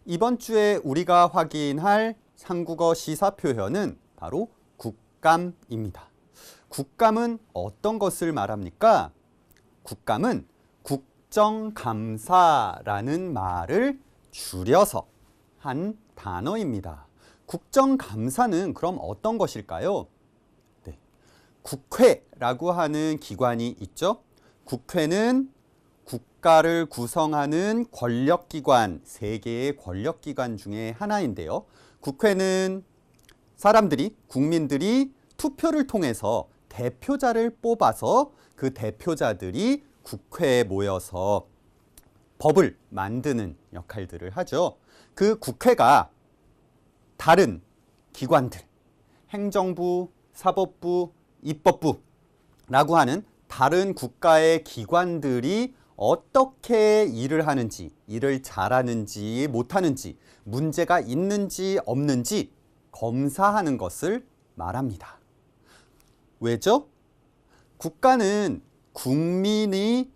이번 주에 우리가 확인할 한국어 시사 표현은 바로 국감입니다. 국감은 어떤 것을 말합니까? 국감은 국정감사라는 말을 줄여서 한 단어입니다. 국정감사는 그럼 어떤 것일까요? 네. 국회라고 하는 기관이 있죠. 국회는 국가를 구성하는 권력기관, 3개의 권력기관 중에 하나인데요. 국회는 사람들이, 국민들이 투표를 통해서 대표자를 뽑아서 그 대표자들이 국회에 모여서 법을 만드는 역할들을 하죠. 그 국회가 다른 기관들, 행정부, 사법부, 입법부라고 하는 다른 국가의 기관들이 어떻게 일을 하는지, 일을 잘하는지 못하는지, 문제가 있는지 없는지 검사하는 것을 말합니다. 왜죠? 국가는 국민의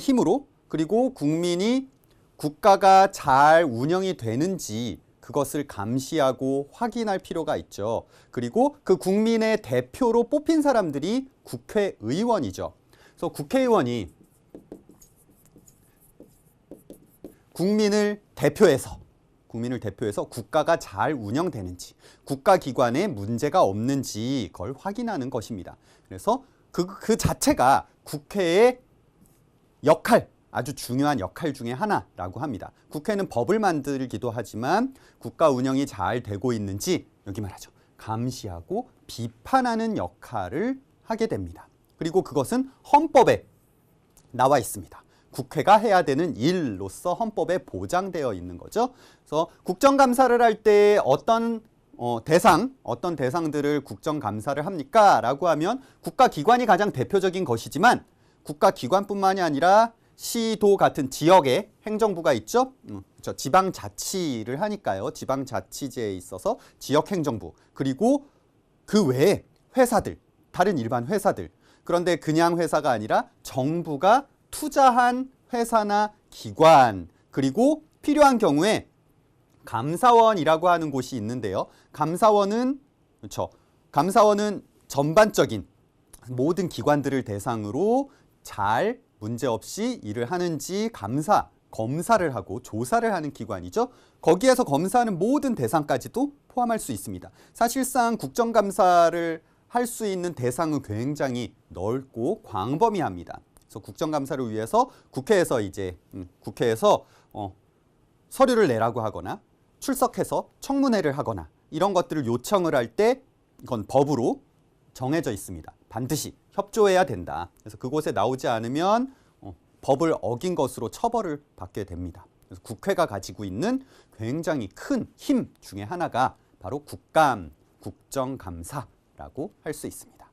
힘으로, 그리고 국민이 국가가 잘 운영이 되는지 그것을 감시하고 확인할 필요가 있죠. 그리고 그 국민의 대표로 뽑힌 사람들이 국회의원이죠. 그래서 국회의원이 국민을 대표해서 국가가 잘 운영되는지, 국가기관에 문제가 없는지 그걸 확인하는 것입니다. 그래서 그 자체가 국회의 역할, 아주 중요한 역할 중에 하나라고 합니다. 국회는 법을 만들기도 하지만 국가 운영이 잘 되고 있는지 여기 말하죠. 감시하고 비판하는 역할을 하게 됩니다. 그리고 그것은 헌법에 나와 있습니다. 국회가 해야 되는 일로서 헌법에 보장되어 있는 거죠. 그래서 국정감사를 할 때 어떤 대상들을 국정감사를 합니까? 라고 하면 국가기관이 가장 대표적인 것이지만 국가기관뿐만이 아니라 시도 같은 지역의 행정부가 있죠. 지방자치를 하니까요. 지방자치제에 있어서 지역행정부, 그리고 그 외에 회사들, 다른 일반 회사들, 그런데 그냥 회사가 아니라 정부가 투자한 회사나 기관, 그리고 필요한 경우에 감사원이라고 하는 곳이 있는데요. 감사원은 전반적인 모든 기관들을 대상으로 잘 문제없이 일을 하는지 검사를 하고 조사를 하는 기관이죠. 거기에서 검사하는 모든 대상까지도 포함할 수 있습니다. 사실상 국정감사를 할 수 있는 대상은 굉장히 넓고 광범위합니다. 그래서 국정감사를 위해서 국회에서 서류를 내라고 하거나 출석해서 청문회를 하거나 이런 것들을 요청을 할 때 이건 법으로 정해져 있습니다. 반드시 협조해야 된다. 그래서 그곳에 나오지 않으면 법을 어긴 것으로 처벌을 받게 됩니다. 그래서 국회가 가지고 있는 굉장히 큰 힘 중에 하나가 바로 국정감사라고 할 수 있습니다.